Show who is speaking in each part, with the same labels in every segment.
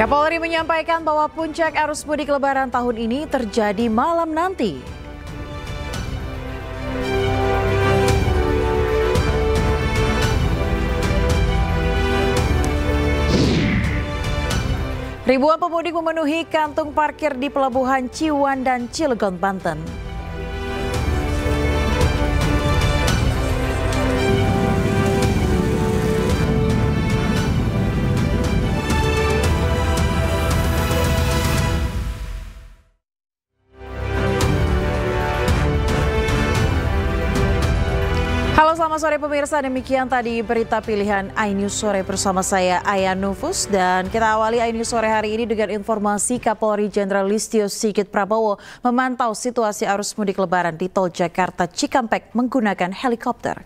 Speaker 1: Kapolri menyampaikan bahwa puncak arus mudik Lebaran tahun ini terjadi malam nanti. Ribuan pemudik memenuhi kantung parkir di Pelabuhan Ciwan dan Cilegon, Banten. Halo, selamat sore pemirsa, demikian tadi berita pilihan iNews Sore bersama saya Aya Nufus, dan kita awali iNews Sore hari ini dengan informasi Kapolri Jenderal Listio Sigit Prabowo memantau situasi arus mudik Lebaran di Tol Jakarta Cikampek menggunakan helikopter.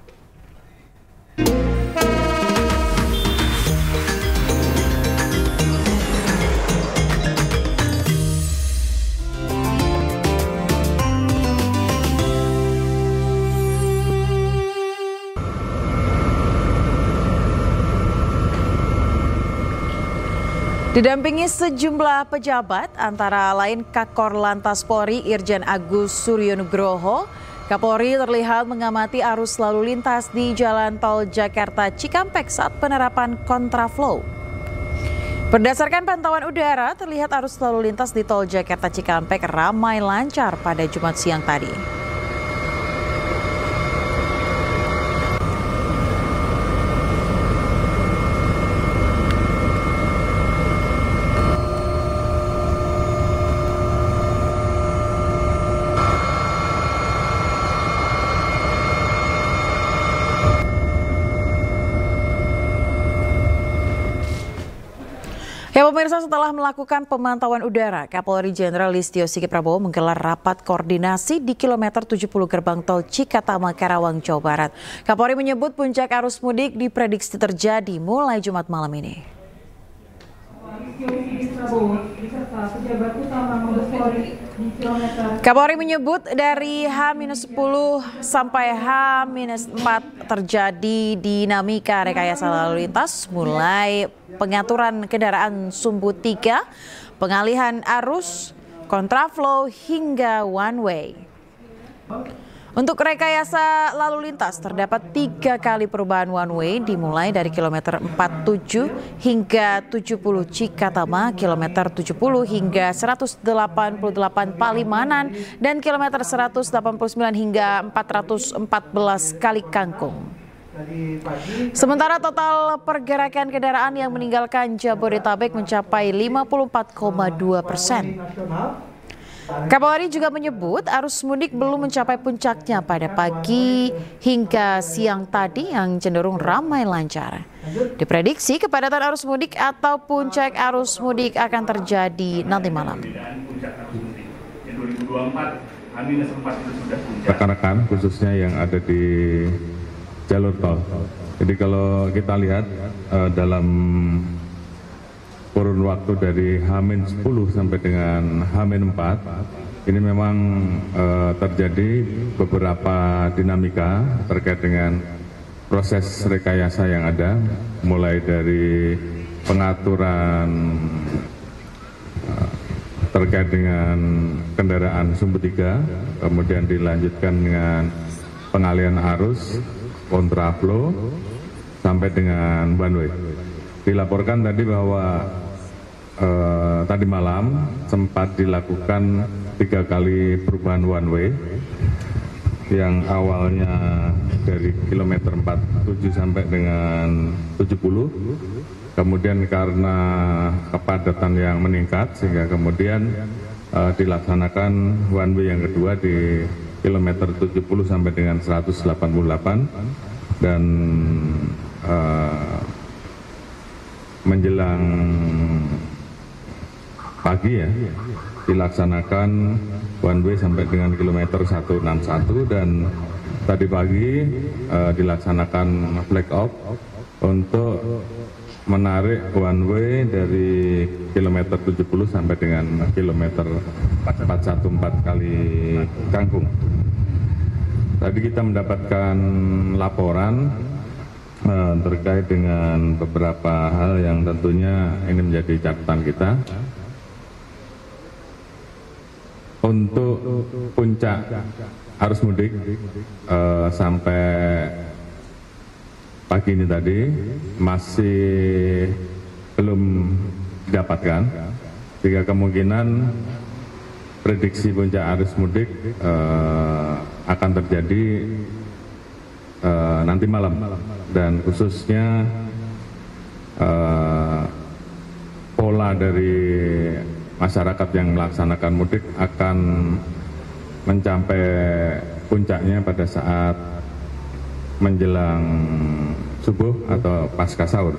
Speaker 1: Didampingi sejumlah pejabat, antara lain Kakor Lantas Polri Irjen Agus Suryonugroho, Kapolri terlihat mengamati arus lalu lintas di Jalan Tol Jakarta Cikampek saat penerapan kontraflow. Berdasarkan pantauan udara, terlihat arus lalu lintas di Tol Jakarta Cikampek ramai lancar pada Jumat siang tadi. Ya pemirsa, setelah melakukan pemantauan udara, Kapolri Jenderal Listio Sigit Prabowo menggelar rapat koordinasi di kilometer 70 gerbang tol Cikatama, Karawang, Jawa Barat. Kapolri menyebut puncak arus mudik diprediksi terjadi mulai Jumat malam ini. Kapolri menyebut dari H-10 sampai H-4 terjadi dinamika rekayasa lalu lintas, mulai pengaturan kendaraan sumbu 3, pengalihan arus, kontraflow hingga one way. Untuk rekayasa lalu lintas terdapat 3 kali perubahan one way dimulai dari kilometer 47 hingga 70 Cikatama, kilometer 70 hingga 188 Palimanan, dan kilometer 189 hingga 414 Kali Kangkung. Sementara total pergerakan kendaraan yang meninggalkan Jabodetabek mencapai 54,2%. Kapolri juga menyebut arus mudik belum mencapai puncaknya pada pagi hingga siang tadi yang cenderung ramai lancar. Diprediksi kepadatan arus mudik atau puncak arus mudik akan terjadi nanti malam.
Speaker 2: Rekan-rekan khususnya yang ada di jalur tol. Jadi kalau kita lihat dalam kurun waktu dari H-10 sampai dengan H-4 ini memang terjadi beberapa dinamika terkait dengan proses rekayasa yang ada, mulai dari pengaturan terkait dengan kendaraan sumbu 3, kemudian dilanjutkan dengan pengalihan arus, kontraflow, sampai dengan one way. Dilaporkan tadi bahwa tadi malam sempat dilakukan 3 kali perubahan one way, yang awalnya dari kilometer 47 sampai dengan 70, kemudian karena kepadatan yang meningkat sehingga kemudian dilaksanakan one way yang kedua di kilometer 70 sampai dengan 188, dan menjelang pagi ya dilaksanakan one way sampai dengan kilometer 161, dan tadi pagi dilaksanakan flag off untuk menarik one way dari kilometer 70 sampai dengan kilometer 414 Kali Kangkung. Tadi kita mendapatkan laporan terkait dengan beberapa hal yang tentunya ini menjadi catatan kita. Untuk puncak arus mudik sampai pagi ini tadi masih belum didapatkan, sehingga kemungkinan prediksi puncak arus mudik akan terjadi nanti malam, dan khususnya pola dari masyarakat yang melaksanakan mudik akan mencapai puncaknya pada saat menjelang subuh atau pasca sahur.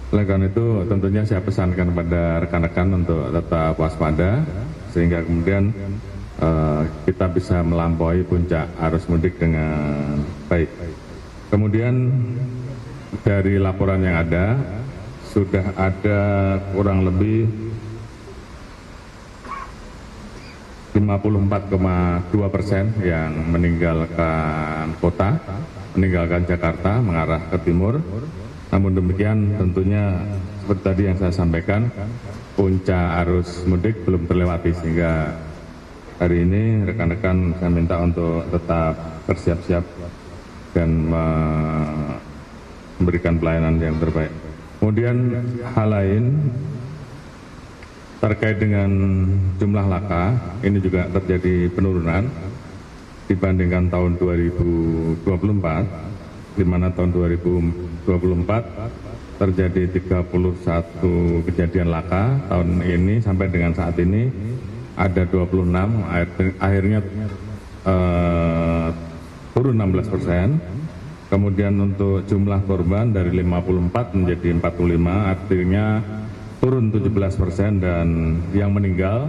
Speaker 2: Oleh karena itu tentunya saya pesankan kepada rekan-rekan untuk tetap waspada, sehingga kemudian kita bisa melampaui puncak arus mudik dengan baik. Kemudian dari laporan yang ada, sudah ada kurang lebih 54,2% yang meninggalkan kota, meninggalkan Jakarta mengarah ke timur. Namun demikian tentunya seperti tadi yang saya sampaikan, puncak arus mudik belum terlewati, sehingga hari ini rekan-rekan saya minta untuk tetap bersiap-siap dan memberikan pelayanan yang terbaik. Kemudian hal lain terkait dengan jumlah laka, ini juga terjadi penurunan dibandingkan tahun 2024, di mana tahun 2024 terjadi 31 kejadian laka. Tahun ini sampai dengan saat ini ada 26, akhirnya turun 16%. Kemudian untuk jumlah korban dari 54 menjadi 45, artinya turun 17%, dan yang meninggal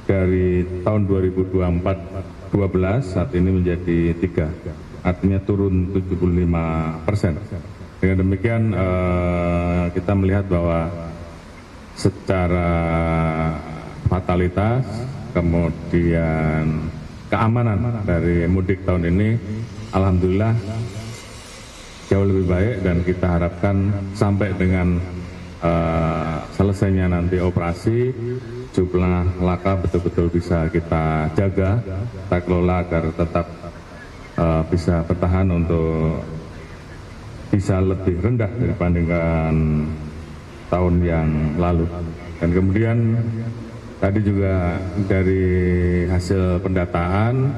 Speaker 2: dari tahun 2024 12 saat ini menjadi 3, artinya turun 75%. Dengan demikian kita melihat bahwa secara fatalitas kemudian keamanan dari mudik tahun ini alhamdulillah jauh lebih baik, dan kita harapkan sampai dengan selesainya nanti operasi, jumlah laka betul-betul bisa kita jaga, kita kelola agar tetap bisa bertahan untuk bisa lebih rendah dibandingkan tahun yang lalu. Dan kemudian tadi juga dari hasil pendataan,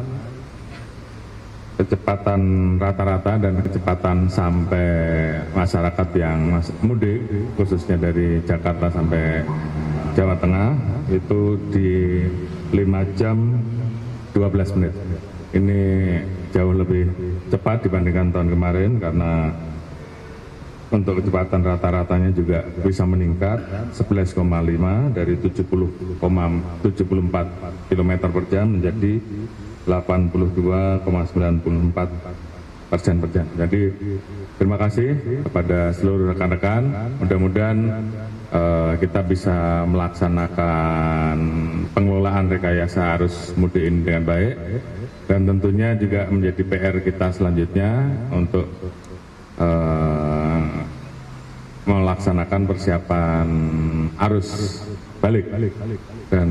Speaker 2: kecepatan rata-rata dan kecepatan sampai masyarakat yang mudik, khususnya dari Jakarta sampai Jawa Tengah, itu di 5 jam 12 menit. Ini jauh lebih cepat dibandingkan tahun kemarin, karena untuk kecepatan rata-ratanya juga bisa meningkat 11,5 dari 70,74 km per jam menjadi 82,94% per jam. Jadi terima kasih kepada seluruh rekan-rekan. Mudah-mudahan kita bisa melaksanakan pengelolaan rekayasa arus mudik ini dengan baik, dan tentunya juga menjadi PR kita selanjutnya untuk melaksanakan persiapan arus balik. Dan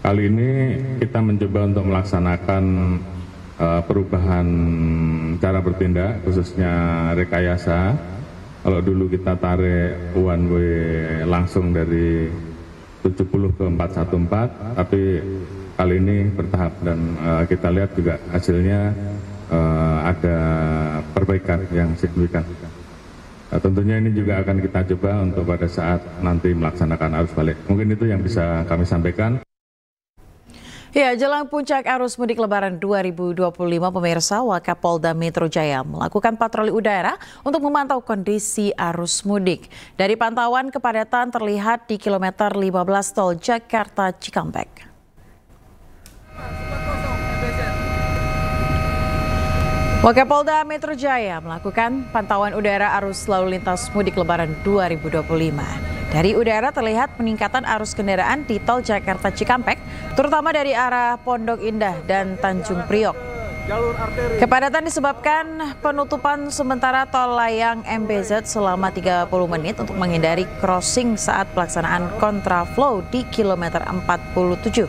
Speaker 2: kali ini kita mencoba untuk melaksanakan perubahan cara bertindak, khususnya rekayasa. Kalau dulu kita tarik one way langsung dari 70 ke 414, tapi kali ini bertahap, dan kita lihat juga hasilnya ada perbaikan yang signifikan. Tentunya ini juga akan kita coba untuk pada saat nanti melaksanakan arus balik. Mungkin itu yang bisa kami sampaikan.
Speaker 1: Ya, jelang puncak arus mudik Lebaran 2025, pemirsa, Wakapolda Metro Jaya melakukan patroli udara untuk memantau kondisi arus mudik. Dari pantauan, kepadatan terlihat di kilometer 15 tol Jakarta Cikampek. Wakapolda Metro Jaya melakukan pantauan udara arus lalu lintas mudik Lebaran 2025. Dari udara terlihat peningkatan arus kendaraan di tol Jakarta Cikampek, terutama dari arah Pondok Indah dan Tanjung Priok.
Speaker 3: jalur arteri.
Speaker 1: Kepadatan disebabkan penutupan sementara tol layang MBZ selama 30 menit untuk menghindari crossing saat pelaksanaan kontraflow di kilometer 47.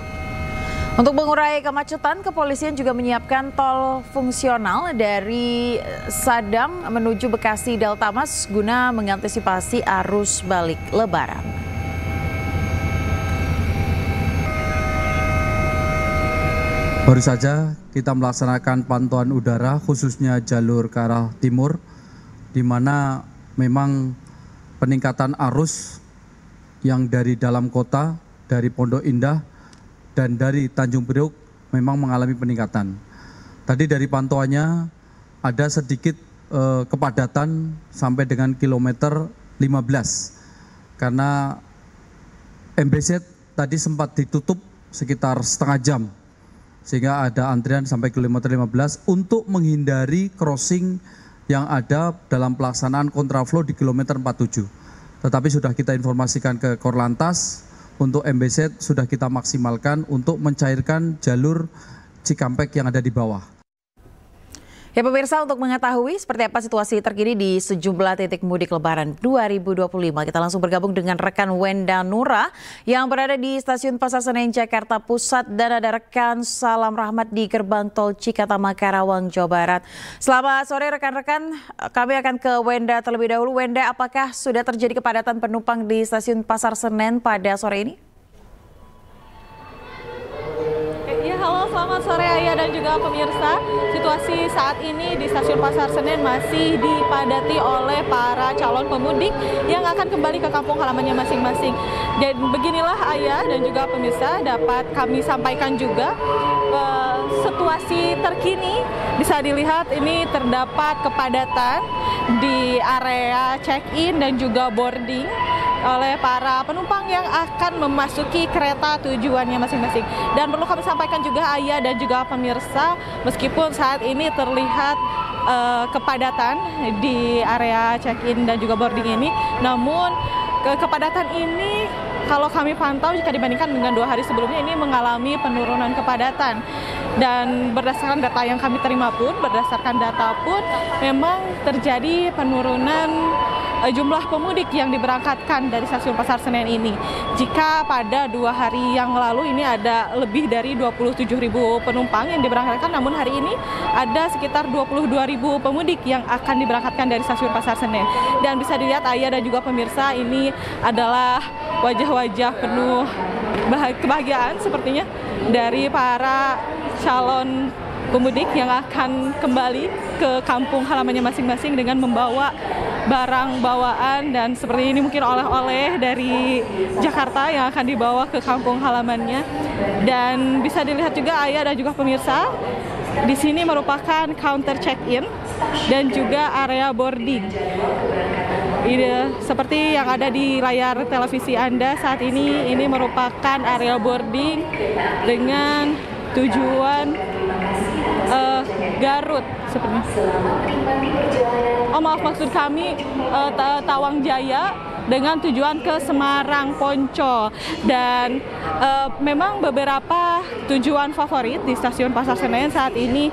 Speaker 1: Untuk mengurai kemacetan, kepolisian juga menyiapkan tol fungsional dari Sadang menuju Bekasi Delta Mas guna mengantisipasi arus balik Lebaran.
Speaker 4: Baru saja kita melaksanakan pantauan udara khususnya jalur ke arah timur, di mana memang peningkatan arus yang dari dalam kota, dari Pondok Indah, dan dari Tanjung Priok memang mengalami peningkatan. Tadi dari pantauannya ada sedikit kepadatan sampai dengan kilometer 15 karena MBZ tadi sempat ditutup sekitar setengah jam sehingga ada antrian sampai kilometer 15 untuk menghindari crossing yang ada dalam pelaksanaan kontraflow di kilometer 47. Tetapi sudah kita informasikan ke Korlantas. Untuk MBZ sudah kita maksimalkan untuk mencairkan jalur Cikampek yang ada di bawah.
Speaker 1: Ya pemirsa, untuk mengetahui seperti apa situasi terkini di sejumlah titik mudik Lebaran 2025, kita langsung bergabung dengan rekan Wenda Nura yang berada di Stasiun Pasar Senen Jakarta Pusat dan ada rekan Salam Rahmat di Gerbang Tol Cikatama Karawang Jawa Barat. Selamat sore rekan-rekan, kami akan ke Wenda terlebih dahulu. Wenda, apakah sudah terjadi kepadatan penumpang di Stasiun Pasar Senen pada sore ini?
Speaker 5: Halo, selamat sore Ayah dan juga pemirsa. Situasi saat ini di Stasiun Pasar Senen masih dipadati oleh para calon pemudik yang akan kembali ke kampung halamannya masing-masing. Dan beginilah Ayah dan juga pemirsa dapat kami sampaikan juga situasi terkini bisa dilihat ini terdapat kepadatan di area check-in dan juga boarding oleh para penumpang yang akan memasuki kereta tujuannya masing-masing. Dan perlu kami sampaikan juga Ayah dan juga pemirsa, meskipun saat ini terlihat kepadatan di area check-in dan juga boarding ini, namun kepadatan ini kalau kami pantau jika dibandingkan dengan 2 hari sebelumnya ini mengalami penurunan kepadatan. Dan berdasarkan data yang kami terima pun, berdasarkan data pun memang terjadi penurunan jumlah pemudik yang diberangkatkan dari Stasiun Pasar Senen ini. Jika pada 2 hari yang lalu ini ada lebih dari 27.000 penumpang yang diberangkatkan, namun hari ini ada sekitar 22.000 pemudik yang akan diberangkatkan dari Stasiun Pasar Senen. Dan bisa dilihat Ayah dan juga pemirsa, ini adalah wajah-wajah penuh kebahagiaan sepertinya dari para calon pemudik yang akan kembali ke kampung halamannya masing-masing dengan membawa barang bawaan dan seperti ini mungkin oleh-oleh dari Jakarta yang akan dibawa ke kampung halamannya. Dan bisa dilihat juga Ayah dan juga pemirsa, di sini merupakan counter check-in dan juga area boarding. Ini seperti yang ada di layar televisi Anda saat ini merupakan area boarding dengan tujuan Garut sepertinya. Oh maaf, maksud kami Tawang Jaya dengan tujuan ke Semarang Poncol. Dan memang beberapa tujuan favorit di Stasiun Pasar Senen saat ini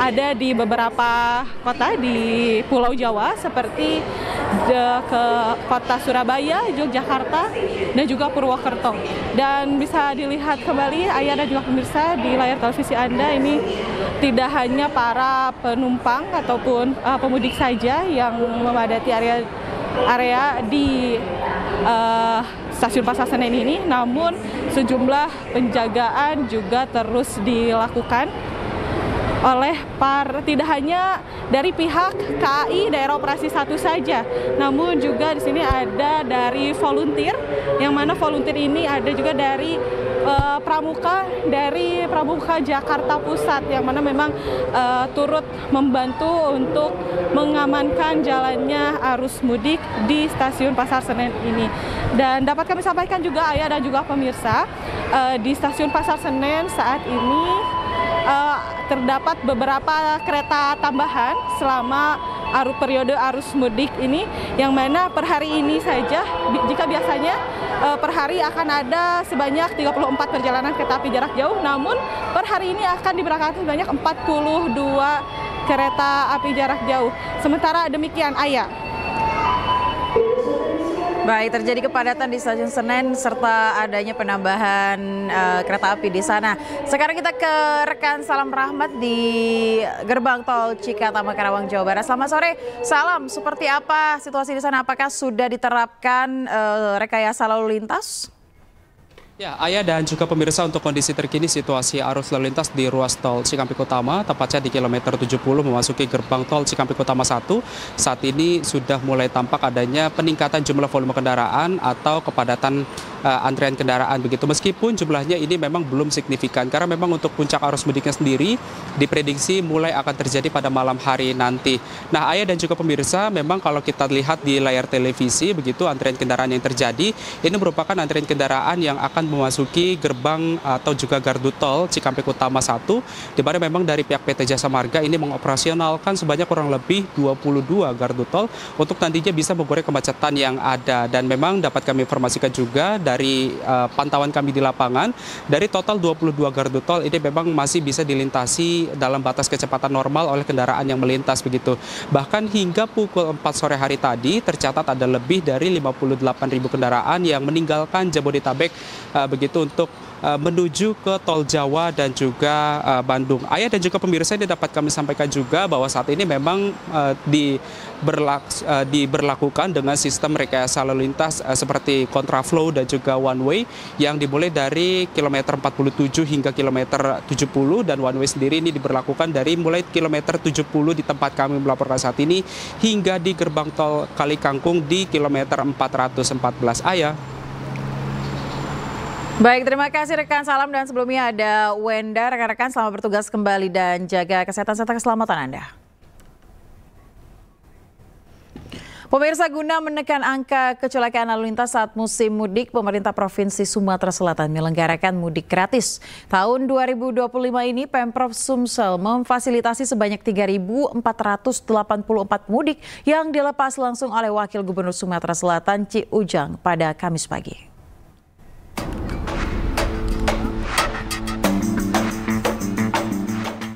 Speaker 5: ada di beberapa kota di Pulau Jawa seperti ke kota Surabaya, Yogyakarta, dan juga Purwokerto. Dan bisa dilihat kembali Ayah dan juga pemirsa di layar televisi Anda, ini tidak hanya para penumpang ataupun pemudik saja yang memadati area di Stasiun Pasar Senen ini, namun sejumlah penjagaan juga terus dilakukan oleh tidak hanya dari pihak KAI Daerah Operasi 1 saja, namun juga di sini ada dari volunteer, yang mana volunteer ini ada juga dari Pramuka Jakarta Pusat, yang mana memang turut membantu untuk mengamankan jalannya arus mudik di Stasiun Pasar Senen ini. Dan dapat kami sampaikan juga Ayah dan juga pemirsa, di Stasiun Pasar Senen saat ini terdapat beberapa kereta tambahan selama periode arus mudik ini, yang mana per hari ini saja jika biasanya per hari akan ada sebanyak 34 perjalanan kereta api jarak jauh, namun per hari ini akan diberangkatkan sebanyak 42 kereta api jarak jauh. Sementara demikian, Aya.
Speaker 1: Baik, terjadi kepadatan di Stasiun Senen serta adanya penambahan kereta api di sana. Sekarang kita ke rekan Salam Rahmat di gerbang tol Cikatama Karawang, Jawa Barat. Selamat sore, Salam. Seperti apa situasi di sana? Apakah sudah diterapkan rekayasa lalu lintas?
Speaker 3: Ya, Ayah dan juga pemirsa, untuk kondisi terkini situasi arus lalu lintas di ruas tol Cikampek Utama, tepatnya di kilometer 70 memasuki gerbang tol Cikampek Utama 1, saat ini sudah mulai tampak adanya peningkatan jumlah volume kendaraan atau kepadatan antrian kendaraan begitu. Meskipun jumlahnya ini memang belum signifikan, karena memang untuk puncak arus mudiknya sendiri diprediksi mulai akan terjadi pada malam hari nanti. Nah, Ayah dan juga pemirsa, memang kalau kita lihat di layar televisi begitu, antrian kendaraan yang terjadi ini merupakan antrian kendaraan yang akan memasuki gerbang atau juga gardu tol Cikampek Utama 1, di mana memang dari pihak PT Jasa Marga ini mengoperasionalkan sebanyak kurang lebih 22 gardu tol untuk nantinya bisa mengurai kemacetan yang ada. Dan memang dapat kami informasikan juga dari pantauan kami di lapangan, dari total 22 gardu tol ini memang masih bisa dilintasi dalam batas kecepatan normal oleh kendaraan yang melintas begitu. Bahkan hingga pukul 4 sore hari tadi tercatat ada lebih dari 58.000 kendaraan yang meninggalkan Jabodetabek begitu untuk menuju ke tol Jawa dan juga Bandung. Ayah dan juga pemirsa, ini dapat kami sampaikan juga bahwa saat ini memang diberlakukan dengan sistem rekayasa lalu lintas seperti kontraflow dan juga one way yang dimulai dari kilometer 47 hingga kilometer 70, dan one way sendiri ini diberlakukan dari mulai kilometer 70 di tempat kami melaporkan saat ini hingga di gerbang tol Kali Kangkung di kilometer 414. Ayah.
Speaker 1: Baik, terima kasih rekan Salam, dan sebelumnya ada Wenda. Rekan-rekan, selamat bertugas kembali dan jaga kesehatan serta keselamatan Anda. Pemirsa, guna menekan angka kecelakaan lalu lintas saat musim mudik, pemerintah Provinsi Sumatera Selatan menyelenggarakan mudik gratis. Tahun 2025 ini Pemprov Sumsel memfasilitasi sebanyak 3.484 mudik yang dilepas langsung oleh Wakil Gubernur Sumatera Selatan Ci Ujang pada Kamis pagi.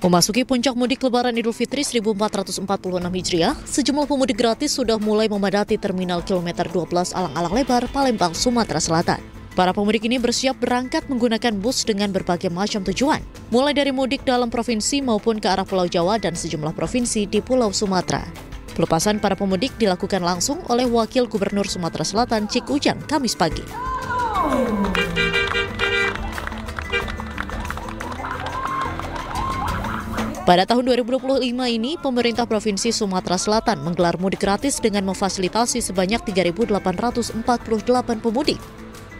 Speaker 6: Memasuki puncak mudik Lebaran Idul Fitri 1446 Hijriah, sejumlah pemudik gratis sudah mulai memadati Terminal Kilometer 12 Alang-Alang Lebar, Palembang, Sumatera Selatan. Para pemudik ini bersiap berangkat menggunakan bus dengan berbagai macam tujuan, mulai dari mudik dalam provinsi maupun ke arah Pulau Jawa dan sejumlah provinsi di Pulau Sumatera. Pelepasan para pemudik dilakukan langsung oleh Wakil Gubernur Sumatera Selatan Ci Ujang Kamis pagi. Pada tahun 2025 ini, pemerintah Provinsi Sumatera Selatan menggelar mudik gratis dengan memfasilitasi sebanyak 3.848 pemudik.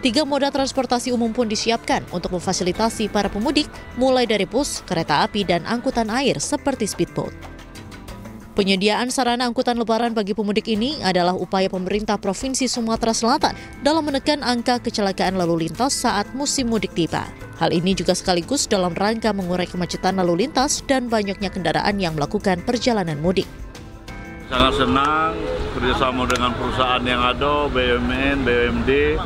Speaker 6: 3 moda transportasi umum pun disiapkan untuk memfasilitasi para pemudik, mulai dari bus, kereta api, dan angkutan air seperti speedboat. Penyediaan sarana angkutan lebaran bagi pemudik ini adalah upaya pemerintah Provinsi Sumatera Selatan dalam menekan angka kecelakaan lalu lintas saat musim mudik tiba. Hal ini juga sekaligus dalam rangka mengurai kemacetan lalu lintas dan banyaknya kendaraan yang melakukan perjalanan mudik.
Speaker 7: Sangat senang kerjasama dengan perusahaan yang ada, BUMN, BUMD,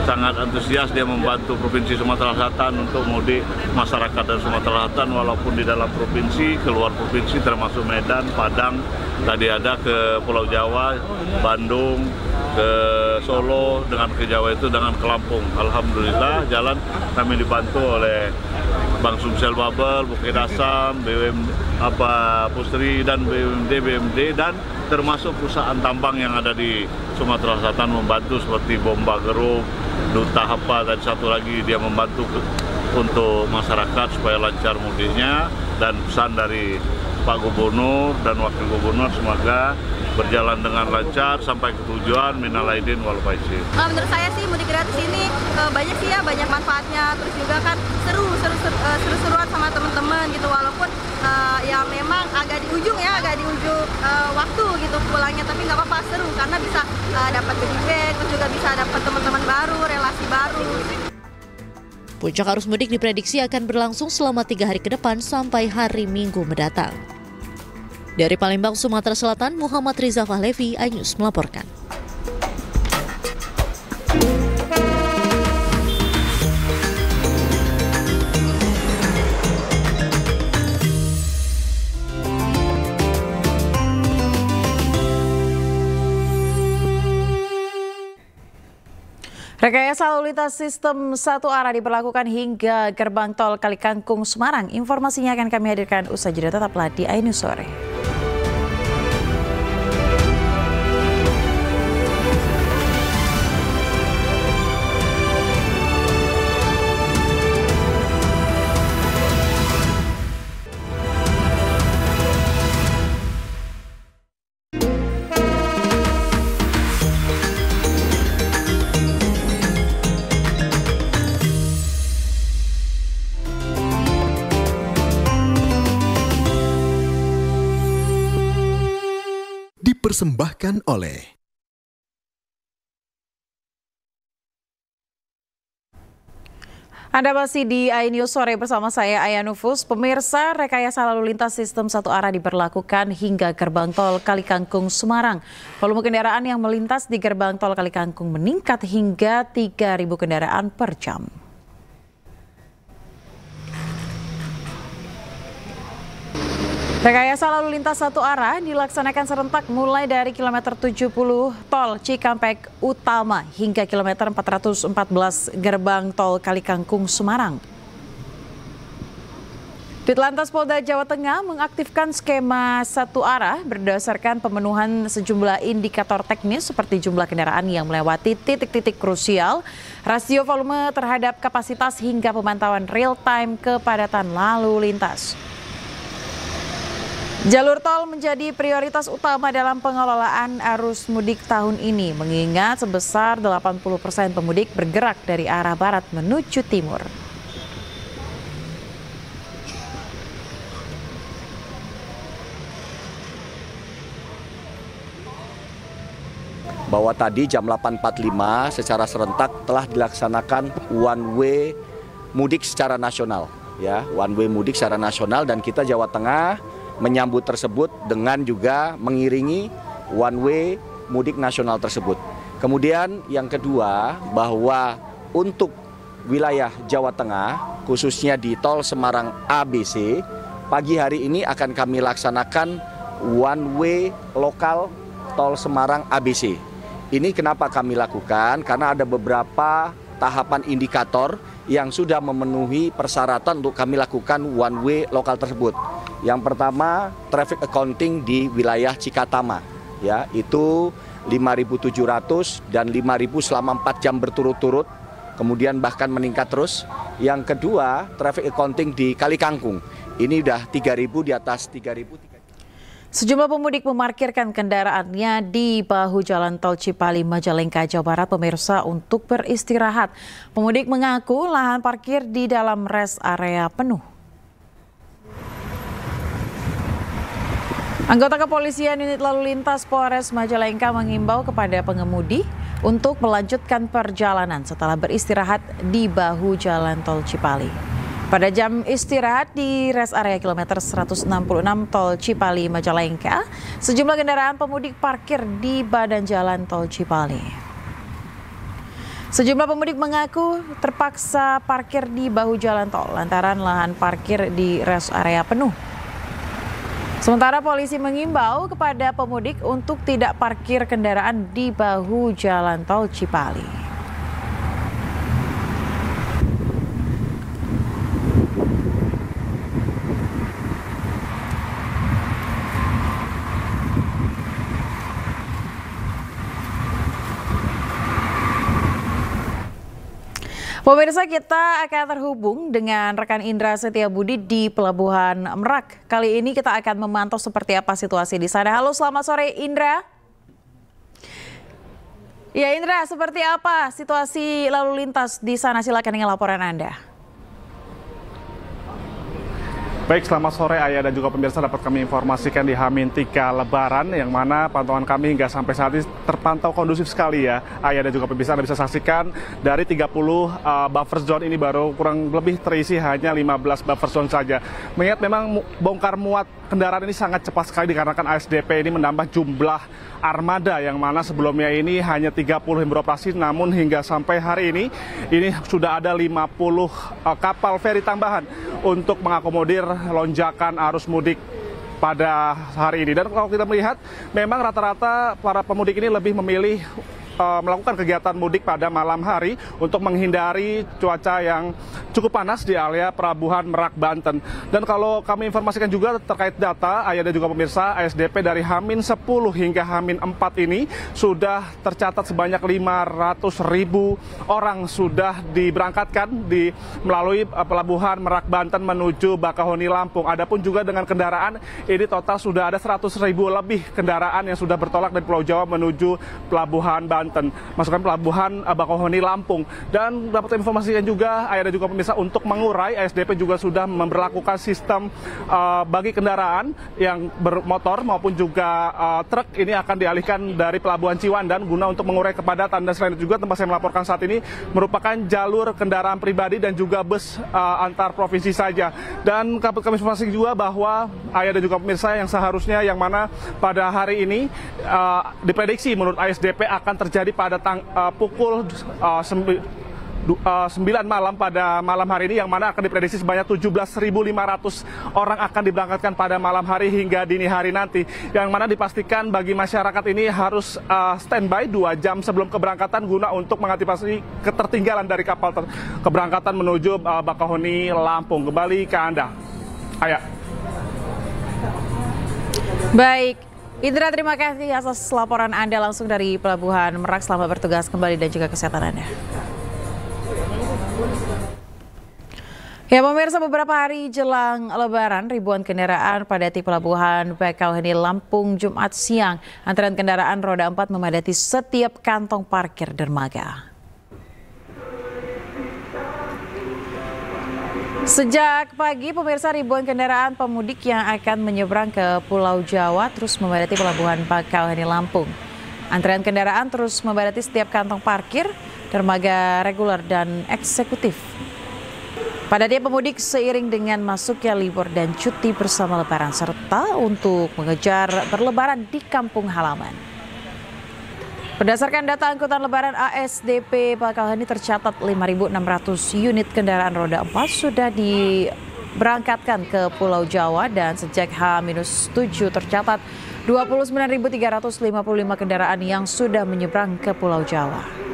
Speaker 7: sangat antusias dia membantu Provinsi Sumatera Selatan untuk mudik masyarakat dari Sumatera Selatan, walaupun di dalam provinsi, keluar provinsi termasuk Medan, Padang, tadi ada ke Pulau Jawa, Bandung, ke Solo, dengan ke Jawa itu dengan ke Lampung. Alhamdulillah jalan kami dibantu oleh Bank Sumsel Babel, Bukit Asam, BUMD, Pustri dan BUMD dan termasuk perusahaan tambang yang ada di Sumatera Selatan membantu seperti Bomba Group, Duta Hapa, dan satu lagi dia membantu untuk masyarakat supaya lancar mudiknya, dan pesan dari Pak Gubernur dan Wakil Gubernur semoga berjalan dengan lancar sampai ke tujuan, minal aidin wal faizin.
Speaker 8: Menurut saya sih mudik gratis ini banyak sih ya, banyak manfaatnya, terus juga kan seru-seruan sama teman-teman gitu, walaupun ya memang agak di ujung waktu gitu pulangnya, tapi nggak apa-apa, seru karena bisa dapat goodie bag, terus juga bisa dapat teman-teman baru, relasi baru.
Speaker 6: Puncak arus mudik diprediksi akan berlangsung selama 3 hari ke depan sampai hari Minggu mendatang. Dari Palembang, Sumatera Selatan, Muhammad Riza Fahlevi, iNews melaporkan.
Speaker 1: Rekayasa lalu lintas sistem satu arah diberlakukan hingga gerbang tol Kalikangkung Semarang. Informasinya akan kami hadirkan usai jeda, tetaplah di iNews Sore.
Speaker 9: Dipersembahkan oleh
Speaker 1: Anda masih di iNews Sore bersama saya Aya Nufus. Pemirsa, rekayasa lalu lintas sistem satu arah diberlakukan hingga gerbang tol Kalikangkung Semarang. Volume kendaraan yang melintas di gerbang tol Kalikangkung meningkat hingga 3.000 kendaraan per jam. Rekayasa lalu lintas satu arah dilaksanakan serentak mulai dari kilometer 70 tol Cikampek Utama hingga kilometer 414 gerbang tol Kalikangkung Semarang. Ditlantas Polda Jawa Tengah mengaktifkan skema satu arah berdasarkan pemenuhan sejumlah indikator teknis seperti jumlah kendaraan yang melewati titik-titik krusial, rasio volume terhadap kapasitas hingga pemantauan real-time kepadatan lalu lintas. Jalur tol menjadi prioritas utama dalam pengelolaan arus mudik tahun ini, mengingat sebesar 80% pemudik bergerak dari arah barat menuju timur.
Speaker 10: Bahwa tadi jam 8.45 secara serentak telah dilaksanakan one way mudik secara nasional, ya, one way mudik secara nasional, dan kita Jawa Tengah menyambut tersebut dengan juga mengiringi one way mudik nasional tersebut. Kemudian yang kedua, bahwa untuk wilayah Jawa Tengah, khususnya di tol Semarang ABC, pagi hari ini akan kami laksanakan one way lokal tol Semarang ABC. Ini kenapa kami lakukan? Karena ada beberapa tahapan indikator yang sudah memenuhi persyaratan untuk kami lakukan one way lokal tersebut. Yang pertama, traffic accounting di wilayah Cikatama, ya, itu 5.700 dan 5.000 selama 4 jam berturut-turut, kemudian bahkan meningkat terus. Yang kedua, traffic accounting di Kalikangkung, ini udah 3.000, di atas 3.000.
Speaker 1: Sejumlah pemudik memarkirkan kendaraannya di bahu jalan tol Cipali, Majalengka, Jawa Barat, pemirsa, untuk beristirahat. Pemudik mengaku lahan parkir di dalam rest area penuh. Anggota kepolisian unit lalu lintas Polres Majalengka mengimbau kepada pengemudi untuk melanjutkan perjalanan setelah beristirahat di bahu jalan tol Cipali. Pada jam istirahat di rest area kilometer 166 tol Cipali Majalengka, sejumlah kendaraan pemudik parkir di badan jalan tol Cipali. Sejumlah pemudik mengaku terpaksa parkir di bahu jalan tol lantaran lahan parkir di rest area penuh. Sementara polisi mengimbau kepada pemudik untuk tidak parkir kendaraan di bahu jalan tol Cipali. Pemirsa, kita akan terhubung dengan rekan Indra Setiabudi di Pelabuhan Merak. Kali ini kita akan memantau seperti apa situasi di sana. Halo, selamat sore Indra. Ya Indra, seperti apa situasi lalu lintas di sana? Silakan dengan laporan Anda.
Speaker 11: Baik, selamat sore Ayah dan juga pemirsa, dapat kami informasikan di H-3 Lebaran, yang mana pantauan kami hingga sampai saat ini terpantau kondusif sekali ya. Ayah dan juga pemirsa, Anda bisa saksikan dari 30 buffer zone ini baru kurang lebih terisi hanya 15 buffer zone saja. Mengingat memang bongkar muat kendaraan ini sangat cepat sekali dikarenakan ASDP ini menambah jumlah armada, yang mana sebelumnya ini hanya 30 yang beroperasi, namun hingga sampai hari ini sudah ada 50 kapal feri tambahan untuk mengakomodir lonjakan arus mudik pada hari ini. Dan kalau kita melihat, memang rata-rata para pemudik ini lebih memilih melakukan kegiatan mudik pada malam hari untuk menghindari cuaca yang cukup panas di area Pelabuhan Merak, Banten. Dan kalau kami informasikan juga terkait data, Ayah dan juga pemirsa, ASDP dari H-10 hingga H-4 ini sudah tercatat sebanyak 500.000 orang sudah diberangkatkan melalui Pelabuhan Merak, Banten menuju Bakahuni, Lampung. Adapun juga dengan kendaraan, ini total sudah ada 100.000 lebih kendaraan yang sudah bertolak dari Pulau Jawa menuju Pelabuhan Banten, masukkan Pelabuhan Bakahuni, Lampung. Dan dapat informasikan juga, Ayah dan juga pemirsa, untuk mengurai, ASDP juga sudah memberlakukan sistem bagi kendaraan yang bermotor maupun juga truk ini akan dialihkan dari Pelabuhan Ciwandan guna untuk mengurai kepadatan. Dan selain itu juga tempat saya melaporkan saat ini merupakan jalur kendaraan pribadi dan juga bus antar provinsi saja. Dan kami informasi juga bahwa Ayah dan juga pemirsa, yang seharusnya yang mana pada hari ini diprediksi menurut ASDP akan terjadi pada pukul 9 malam pada malam hari ini, yang mana akan diprediksi sebanyak 17.500 orang akan diberangkatkan pada malam hari hingga dini hari nanti, yang mana dipastikan bagi masyarakat ini harus standby 2 jam sebelum keberangkatan guna untuk mengantisipasi ketertinggalan dari kapal keberangkatan menuju Bakahuni, Lampung. Kembali ke Anda, Ayah.
Speaker 1: Baik, Indra, terima kasih atas laporan Anda langsung dari Pelabuhan Merak. Selamat bertugas kembali dan juga kesehatan Anda. Ya pemirsa, beberapa hari jelang Lebaran, ribuan kendaraan padati Pelabuhan Bakauheni, Lampung Jumat siang. Antrean kendaraan roda 4 memadati setiap kantong parkir dermaga. Sejak pagi, pemirsa, ribuan kendaraan pemudik yang akan menyeberang ke Pulau Jawa terus memadati Pelabuhan Bakauheni, Lampung. Antrean kendaraan terus memadati setiap kantong parkir, dermaga reguler dan eksekutif. Padatnya pemudik seiring dengan masuknya libur dan cuti bersama Lebaran serta untuk mengejar berlebaran di kampung halaman. Berdasarkan data angkutan Lebaran ASDP Bakauheni, tercatat 5.600 unit kendaraan roda 4 sudah diberangkatkan ke Pulau Jawa, dan sejak H-7 tercatat 29.355 kendaraan yang sudah menyeberang ke Pulau Jawa.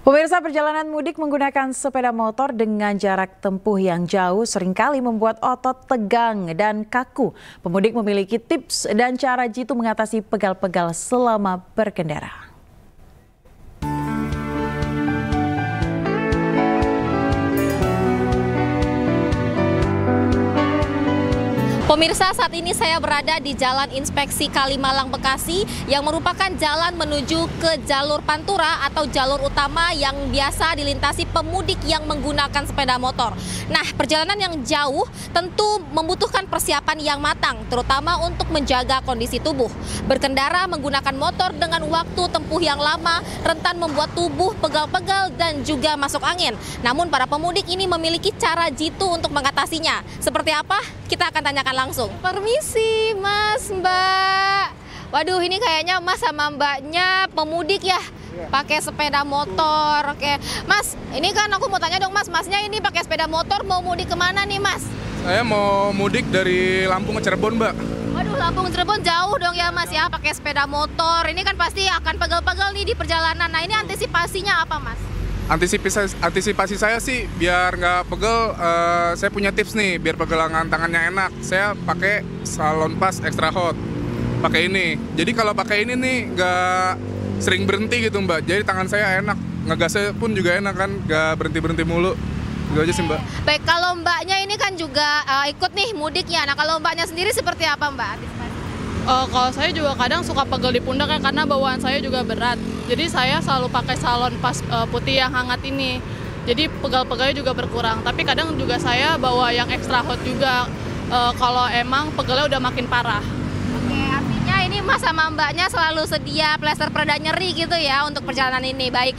Speaker 1: Pemirsa, perjalanan mudik menggunakan sepeda motor dengan jarak tempuh yang jauh seringkali membuat otot tegang dan kaku. Pemudik memiliki tips dan cara jitu mengatasi pegal-pegal selama berkendara.
Speaker 12: Pemirsa, saat ini saya berada di Jalan Inspeksi Kalimalang, Bekasi, yang merupakan jalan menuju ke jalur Pantura atau jalur utama yang biasa dilintasi pemudik yang menggunakan sepeda motor. Nah, perjalanan yang jauh tentu membutuhkan persiapan yang matang, terutama untuk menjaga kondisi tubuh. Berkendara menggunakan motor dengan waktu tempuh yang lama rentan membuat tubuh pegal-pegal dan juga masuk angin. Namun para pemudik ini memiliki cara jitu untuk mengatasinya. Seperti apa? Kita akan tanyakan langsung. Permisi Mas, Mbak. Waduh, ini kayaknya Mas sama Mbaknya pemudik ya, pakai sepeda motor. Oke, Mas, ini kan aku mau tanya dong Mas, Masnya ini pakai sepeda motor mau mudik kemana nih Mas?
Speaker 13: Saya mau mudik dari Lampung ke Cirebon, Mbak.
Speaker 12: Waduh, Lampung Cirebon jauh dong ya Mas ya, pakai sepeda motor. Ini kan pasti akan pegel-pegel nih di perjalanan. Nah, ini antisipasinya apa Mas?
Speaker 13: Antisipasi saya sih biar nggak pegel, saya punya tips nih biar pegangan tangannya enak. Saya pakai Salon Pas Extra Hot, pakai ini. Jadi kalau pakai ini nih nggak sering berhenti gitu Mbak. Jadi tangan saya enak, ngegasnya pun juga enak kan, nggak berhenti mulu. Gitu aja sih Mbak.
Speaker 12: Baik, kalau Mbaknya ini kan juga ikut nih mudiknya. Nah, kalau Mbaknya sendiri seperti apa Mbak?
Speaker 14: Kalau saya juga kadang suka pegel di pundak ya, karena bawaan saya juga berat. Jadi saya selalu pakai Salon Pas putih yang hangat ini. Jadi pegal-pegalnya juga berkurang. Tapi kadang juga saya bawa yang Extra Hot juga kalau emang pegelnya udah makin parah.
Speaker 12: Oke, artinya ini Mas sama Mbaknya selalu sedia plester pereda nyeri gitu ya untuk perjalanan ini. Baik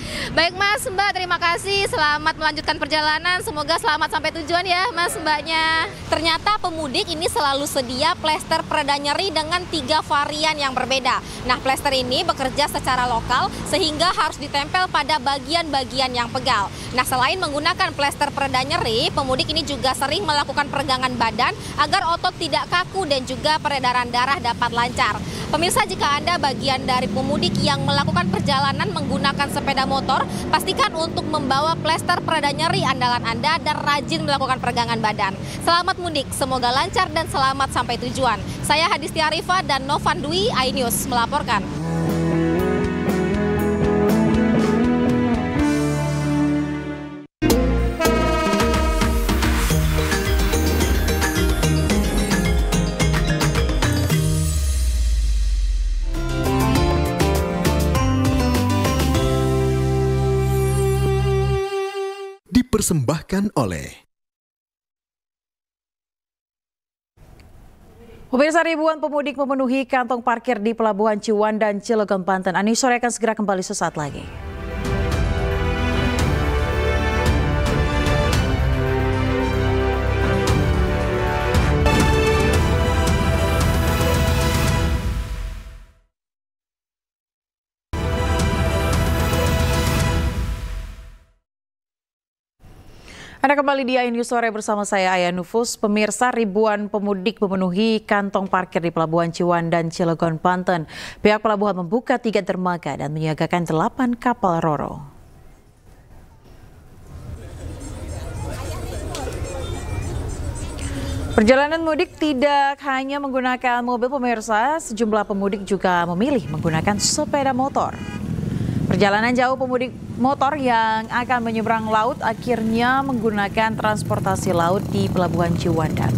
Speaker 12: Mas, Mbak, terima kasih. Selamat melanjutkan perjalanan. Semoga selamat sampai tujuan ya Mas, Mbaknya. Ternyata pemudik ini selalu sedia plester pereda nyeri dengan 3 varian yang berbeda. Nah, plester ini bekerja secara lokal sehingga harus ditempel pada bagian-bagian yang pegal. Nah, selain menggunakan plester pereda nyeri, pemudik ini juga sering melakukan peregangan badan agar otot tidak kaku dan juga peredaran darah dapat lancar. Pemirsa, jika Anda bagian dari pemudik yang melakukan perjalanan menggunakan sepeda motor, pastikan untuk membawa plester pereda nyeri andalan Anda dan rajin melakukan peregangan badan. Selamat mudik, semoga lancar dan selamat sampai tujuan. Saya Hadisti Arifah dan Novan Dwi, iNews melaporkan.
Speaker 9: Dipersembahkan oleh
Speaker 1: pemirsa, ribuan pemudik memenuhi kantong parkir di Pelabuhan Ciwandan, Cilegon, Banten. Ani Sore akan segera kembali sesaat lagi. Anda kembali di iNews Sore bersama saya Ayah Nufus. Pemirsa, ribuan pemudik memenuhi kantong parkir di Pelabuhan Ciwandan, Cilegon, Banten. Pihak pelabuhan membuka 3 dermaga dan menyiagakan 8 kapal ro-ro. Perjalanan mudik tidak hanya menggunakan mobil, pemirsa. Sejumlah pemudik juga memilih menggunakan sepeda motor. Perjalanan jauh pemudik motor yang akan menyeberang laut akhirnya menggunakan transportasi laut di Pelabuhan Ciwandan.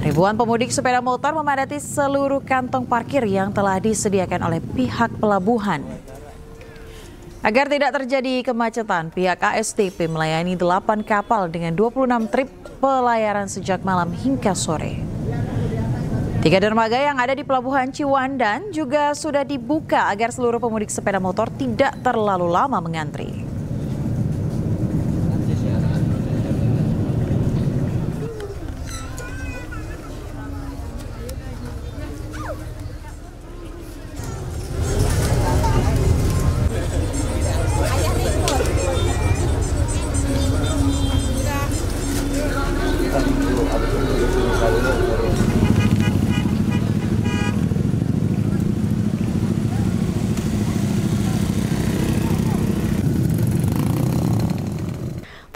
Speaker 1: Ribuan pemudik sepeda motor memadati seluruh kantong parkir yang telah disediakan oleh pihak pelabuhan. Agar tidak terjadi kemacetan, pihak ASDP melayani 8 kapal dengan 26 trip pelayaran sejak malam hingga sore. 3 dermaga yang ada di Pelabuhan Ciwandan juga sudah dibuka agar seluruh pemudik sepeda motor tidak terlalu lama mengantri.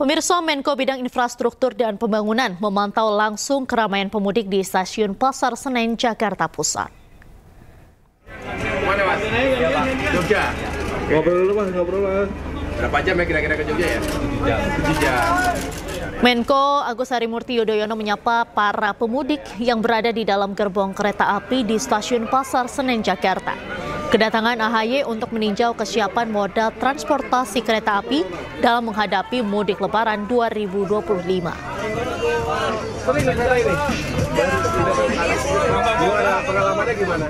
Speaker 6: Pemirsa, Menko Bidang Infrastruktur dan Pembangunan memantau langsung keramaian pemudik di Stasiun Pasar Senen, Jakarta Pusat.
Speaker 15: Mana Mas? Jogja. Ngobrol dulu Mas, ngobrol Mas. Berapa jam ya kira-kira ke Jogja ya? 7 jam.
Speaker 6: Menko Agus Harimurti Yudhoyono menyapa para pemudik yang berada di dalam gerbong kereta api di Stasiun Pasar Senen, Jakarta. Kedatangan AHY untuk meninjau kesiapan moda transportasi kereta api dalam menghadapi mudik Lebaran 2025.
Speaker 15: Pengalamannya gimana?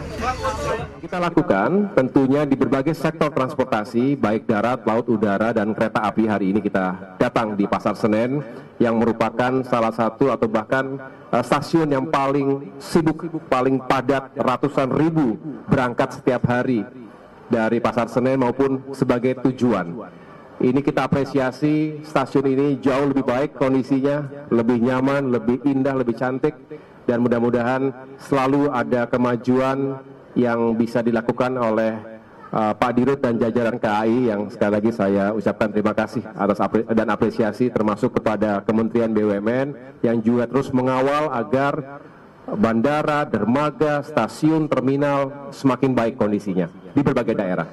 Speaker 16: Kita lakukan tentunya di berbagai sektor transportasi, baik darat, laut, udara, dan kereta api. Hari ini kita datang di Pasar Senen yang merupakan salah satu atau bahkan stasiun yang paling sibuk, paling padat, ratusan ribu berangkat setiap hari dari Pasar Senen maupun sebagai tujuan. Ini kita apresiasi, stasiun ini jauh lebih baik kondisinya, lebih nyaman, lebih indah, lebih cantik, dan mudah-mudahan selalu ada kemajuan yang bisa dilakukan oleh Pak Dirut dan jajaran KAI yang sekali lagi saya ucapkan terima kasih atas dan apresiasi, termasuk kepada Kementerian BUMN yang juga terus mengawal agar bandara, dermaga, stasiun, terminal semakin baik kondisinya di berbagai daerah.